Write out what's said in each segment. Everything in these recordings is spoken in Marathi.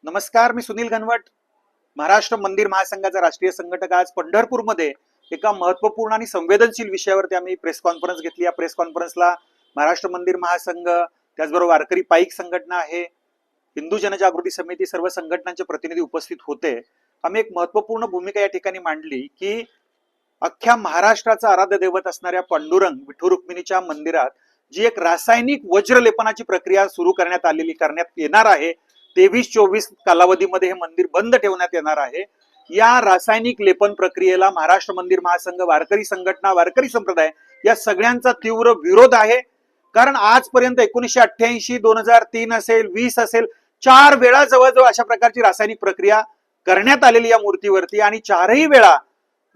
नमस्कार, मी सुनील घनवट, महाराष्ट्र मंदिर महासंघाचा राष्ट्रीय संघटक. आज पंढरपूरमध्ये एका महत्वपूर्ण आणि संवेदनशील विषयावरती आम्ही प्रेस कॉन्फरन्स घेतली. या प्रेस कॉन्फरन्सला महाराष्ट्र मंदिर महासंघ, त्याचबरोबर वारकरी पाईक संघटना आहे, हिंदू जनजागृती समिती, सर्व संघटनांचे प्रतिनिधी उपस्थित होते. आम्ही एक महत्वपूर्ण भूमिका या ठिकाणी मांडली की अख्ख्या महाराष्ट्राचा आराध्य दैवत असणाऱ्या पांडुरंग विठू रुक्मिणीच्या मंदिरात जी एक रासायनिक वज्रलेपनाची प्रक्रिया सुरू करण्यात येणार आहे, 23-24 कालावधीमध्ये हे मंदिर बंद ठेवण्यात येणार आहे. या रासायनिक लेपन प्रक्रियेला महाराष्ट्र मंदिर महासंघ, वारकरी संघटना, वारकरी संप्रदाय या सगळ्यांचा तीव्र विरोध आहे. कारण आजपर्यंत 1988, 2003 असेल, 20 असेल, 4 वेळा जवळजवळ अशा प्रकारची रासायनिक प्रक्रिया करण्यात आलेली या मूर्तीवरती, आणि 4ही वेळा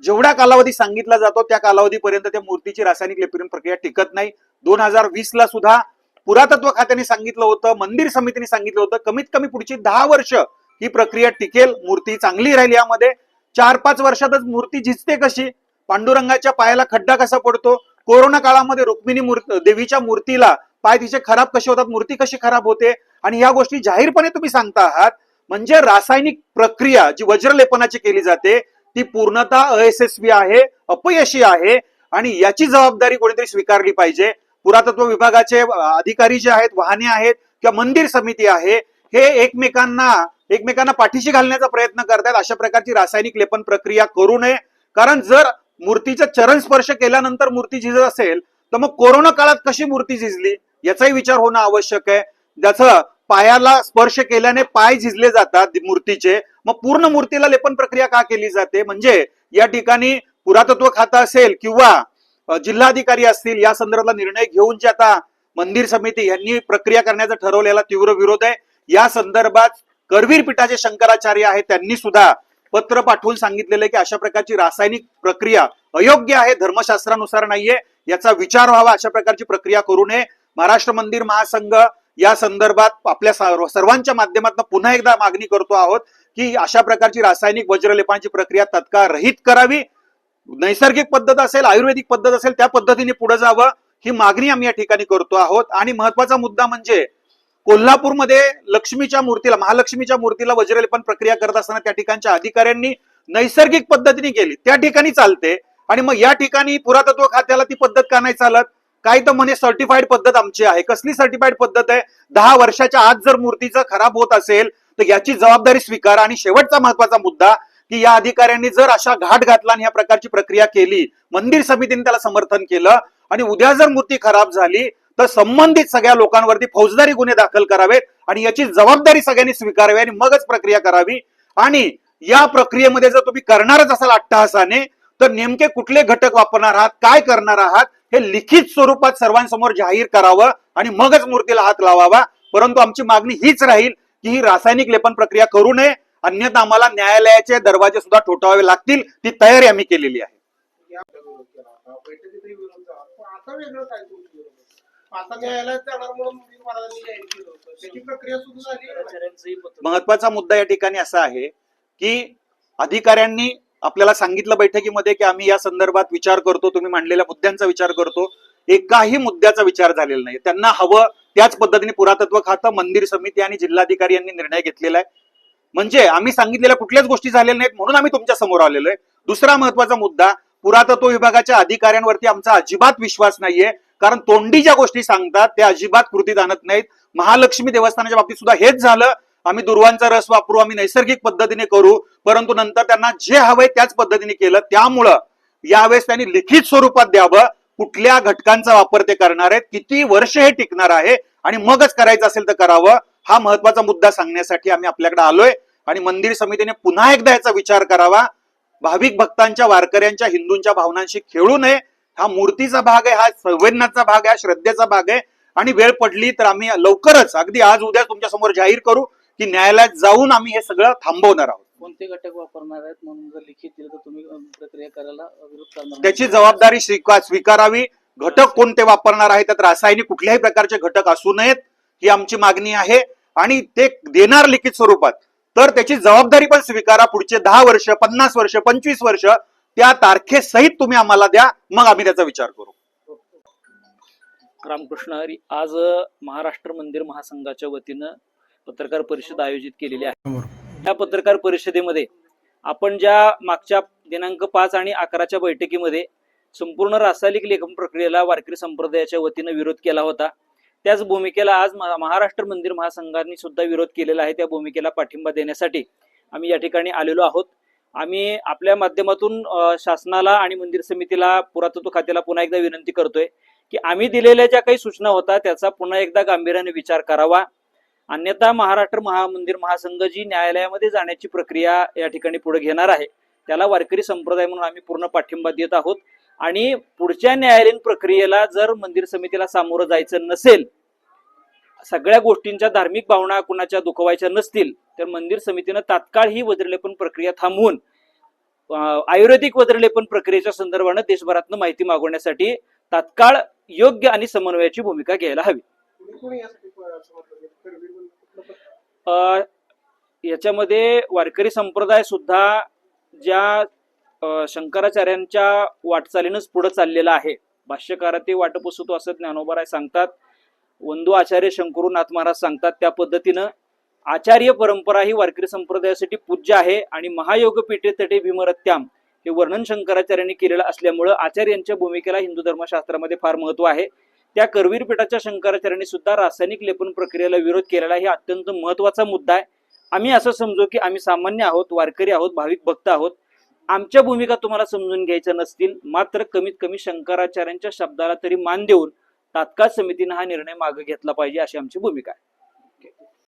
जेवढा कालावधी सांगितला जातो त्या कालावधीपर्यंत त्या मूर्तीची रासायनिक लेपन प्रक्रिया टिकत नाही. 2020 ला सुद्धा पुरातत्व खात्याने सांगितलं होतं, मंदिर समितीने सांगितलं होतं, कमीत कमी पुढची 10 वर्ष ही प्रक्रिया टिकेल, मूर्ती चांगली राहील. यामध्ये 4-5 वर्षातच मूर्ती झिजते कशी, पांडुरंगाच्या पायाला खड्डा कसा पडतो, कोरोना काळामध्ये रुक्मिणी देवीच्या मूर्तीला पाय तिचे खराब कसे होतात, मूर्ती कशी खराब होते, आणि या गोष्टी जाहीरपणे तुम्ही सांगता आहात. म्हणजे रासायनिक प्रक्रिया जी वज्रलेपनाची केली जाते ती पूर्णतः अयशस्वी आहे, अपयशी आहे, आणि याची जबाबदारी कोणीतरी स्वीकारली पाहिजे. पुरातत्व विभागाचे अधिकारी जे आहेत, वाहने आहेत किंवा मंदिर समिती आहे, हे एकमेकांना पाठीशी घालण्याचा प्रयत्न करतात. अशा प्रकारची रासायनिक लेपन प्रक्रिया करू नये. कारण जर मूर्तीचा चरण स्पर्श केल्यानंतर मूर्ती झिजत असेल तर मग कोरोना काळात कशी मूर्ती झिजली याचाही विचार होणं आवश्यक आहे. ज्याचं पायाला स्पर्श केल्याने पाय झिजले जातात मूर्तीचे, मग पूर्ण मूर्तीला लेपन प्रक्रिया का केली जाते? म्हणजे या ठिकाणी पुरातत्व खातं असेल किंवा जिल्हाधिकारी असतील, या संदर्भातला निर्णय घेऊन जे आता मंदिर समिती यांनी प्रक्रिया करण्याचा ठरवलेला तीव्र विरोध आहे. या संदर्भात करवीर पीठाचे शंकराचार्य आहेत, त्यांनी सुद्धा पत्र पाठवून सांगितलेलं आहे की अशा प्रकारची रासायनिक प्रक्रिया अयोग्य आहे, धर्मशास्त्रानुसार नाहीये, याचा विचार व्हावा, अशा प्रकारची प्रक्रिया करू नये. महाराष्ट्र मंदिर महासंघ या संदर्भात आपल्या सर्वांच्या माध्यमातून पुन्हा एकदा मागणी करतो आहोत की अशा प्रकारची रासायनिक वज्रलेपनाची प्रक्रिया तत्काळ रहित करावी. नैसर्गिक पद्धत असेल, आयुर्वेदिक पद्धत असेल, त्या पद्धतीने पुढे जावं, ही मागणी आम्ही या ठिकाणी करतो आहोत. आणि महत्वाचा मुद्दा म्हणजे कोल्हापूरमध्ये लक्ष्मीच्या मूर्तीला, महालक्ष्मीच्या मूर्तीला वज्रलेपन प्रक्रिया करत असताना त्या ठिकाणच्या अधिकाऱ्यांनी नैसर्गिक पद्धतीने केली, त्या ठिकाणी चालते, आणि मग या ठिकाणी पुरातत्व खात्याला ती पद्धत का नाही चालत? काही तर म्हणे सर्टिफाईड पद्धत आमची आहे. कसली सर्टिफाईड पद्धत आहे? 10 वर्षाच्या आत जर मूर्तीचं खराब होत असेल तर याची जबाबदारी स्वीकारा. आणि शेवटचा महत्वाचा मुद्दा की या अधिकाऱ्यांनी जर अशा घाट घातला आणि या प्रकारची प्रक्रिया केली, मंदिर समितीने त्याला समर्थन केलं, आणि उद्या जर मूर्ती खराब झाली तर संबंधित सगळ्या लोकांवरती फौजदारी गुन्हे दाखल करावेत, आणि याची जबाबदारी सगळ्यांनी स्वीकारावी, आणि मगच प्रक्रिया करावी. आणि या प्रक्रियेमध्ये जर तुम्ही करणारच असाल अट्टहासाने, तर नेमके कुठले घटक वापरणार आहात, काय करणार आहात, हे लिखित स्वरूपात सर्वांसमोर जाहीर करावं, आणि मगच मूर्तीला हात लावावा. परंतु आमची मागणी हीच राहील की ही रासायनिक लेपन प्रक्रिया करू नये, अन्यथा आम्हाला न्यायालयाचे दरवाजे सुद्धा ठोठावावे लागतील. ती तयारी आम्ही केलेली आहे. महत्वाचा मुद्दा या ठिकाणी असा आहे की अधिकाऱ्यांनी आपल्याला सांगितलं बैठकीमध्ये की आम्ही या संदर्भात विचार करतो, तुम्ही मांडलेल्या मुद्द्यांचा विचार करतो. एकाही मुद्द्याचा विचार झालेला नाही. त्यांना हवं त्याच पद्धतीने पुरातत्व खातं, मंदिर समिती आणि जिल्हाधिकारी यांनी निर्णय घेतलेला आहे. म्हणजे आम्ही सांगितलेल्या कुठल्याच गोष्टी झालेल्या नाहीत, म्हणून आम्ही तुमच्या समोर आलेलो आहे. दुसरा महत्वाचा मुद्दा, पुरातत्व विभागाच्या अधिकाऱ्यांवरती आमचा अजिबात विश्वास नाहीये. कारण तोंडी ज्या गोष्टी सांगतात त्या अजिबात कृतीत आणत नाहीत. महालक्ष्मी देवस्थानाच्या बाबतीत सुद्धा हेच झालं. आम्ही दुर्वांचा रस वापरू, आम्ही नैसर्गिक पद्धतीने करू, परंतु नंतर त्यांना जे हवंय त्याच पद्धतीने केलं. त्यामुळं यावेळेस त्यांनी लिखित स्वरूपात द्यावं कुठल्या घटकांचा वापर ते करणार आहेत, किती वर्ष हे टिकणार आहे, आणि मगच करायचं असेल तर करावं. हा महत्वाचा मुद्दा सांगण्यासाठी आम्ही आपल्याकडे आलोय. आणि मंदिर समितीने पुन्हा एकदा याचा विचार करावा. भाविक भक्तांच्या, वारकऱ्यांच्या, हिंदूंच्या भावनांशी खेळू नये. हा मूर्तीचा भाग आहे, हा संवेदनाचा भाग आहे, श्रद्धेचा भाग आहे. आणि वेळ पडली तर आम्ही लवकरच, अगदी आज उद्या तुमच्या समोर जाहीर करू की न्यायालयात जाऊन आम्ही हे सगळं थांबवणार आहोत. कोणते घटक वापरणार आहेत म्हणून जर लिखित दिलं तर तुम्ही प्रक्रिया करायला विरोध करणार? त्याची जबाबदारी स्वीकारावी. घटक कोणते वापरणार आहे, त्यात रासायनिक कुठल्याही प्रकारचे घटक असू नयेत, ही आमची मागणी आहे. आणि ते देणार लिखित स्वरूपात तर त्याची जबाबदारी पण स्वीकारा. पुढचे 10 वर्ष, 50 वर्ष, 25 वर्ष त्या तारखेसहित तुम्ही आम्हाला द्या, मग आम्ही त्याचा विचार करू. रामकृष्ण हरी. आज महाराष्ट्र मंदिर महासंघाच्या वतीनं पत्रकार परिषद आयोजित केलेली आहे. या पत्रकार परिषदेमध्ये आपण ज्या मागच्या दिनांक 5 आणि 11च्या बैठकीमध्ये संपूर्ण रासायनिक लेखन प्रक्रियेला वारकरी संप्रदायाच्या वतीनं विरोध केला होता, त्याच भूमिकेला आज महाराष्ट्र मंदिर महासंघाने सुद्धा विरोध केलेला आहे. त्या भूमिकेला पाठिंबा देण्यासाठी आम्ही या ठिकाणी आलेलो आहोत. आम्ही आपल्या माध्यमातून शासनाला आणि मंदिर समितीला, पुरातत्व खात्याला पुन्हा एकदा विनंती करतोय की आम्ही दिलेल्या ज्या काही सूचना होत्या त्याचा पुन्हा एकदा गांभीर्याने विचार करावा. अन्यथा महाराष्ट्र मंदिर महासंघ जी न्यायालयामध्ये जाण्याची प्रक्रिया या ठिकाणी पुढे घेणार आहे, त्याला वारकरी संप्रदाय म्हणून आम्ही पूर्ण पाठिंबा देत आहोत. आणि पुढच्या न्यायालयीन प्रक्रियेला जर मंदिर समितीला सामोरं जायचं नसेल, सगळ्या गोष्टींच्या धार्मिक भावना कुणाच्या दुखवायच्या नसतील, तर मंदिर समितीनं तात्काळ ही वज्रलेपन प्रक्रिया थांबवून आयुर्वेदिक वज्रलेपन प्रक्रियेच्या संदर्भानं देशभरातनं माहिती मागवण्यासाठी तात्काळ योग्य आणि समन्वयाची भूमिका घ्यायला हवी. याच्यामध्ये वारकरी संप्रदाय सुद्धा ज्या शंकराचार्यांच्या वाटचालीनंच पुढे चाललेला आहे. भाष्यकारात ते वाटपसुतो असं ज्ञानोबा सांगतात, वंदू आचार्य शंकरूनाथ महाराज सांगतात, त्या पद्धतीनं आचार्य परंपरा ही वारकरी संप्रदायासाठी पूज्य आहे. आणि महायोग पीठे तटे भीमरत्याम हे वर्णन शंकराचार्यांनी केलेलं असल्यामुळं आचार्यांच्या भूमिकेला हिंदू धर्मशास्त्रामध्ये फार महत्व आहे. त्या करवीर पीठाच्या शंकराचार्यांनी सुद्धा रासायनिक लेपन प्रक्रियेला विरोध केलेला हे अत्यंत महत्वाचा मुद्दा आहे. आम्ही असं समजू की आम्ही सामान्य आहोत, वारकरी आहोत, भाविक भक्त आहोत. आमच्या भूमिका तुम्हाला समजून घ्यायच्या नसतील, मात्र कमीत कमी शंकराचार्यांच्या शब्दाला तरी मान देऊन तात्काळ समितीने हा निर्णय मागे घेतला पाहिजे, अशी आमची भूमिका आहे.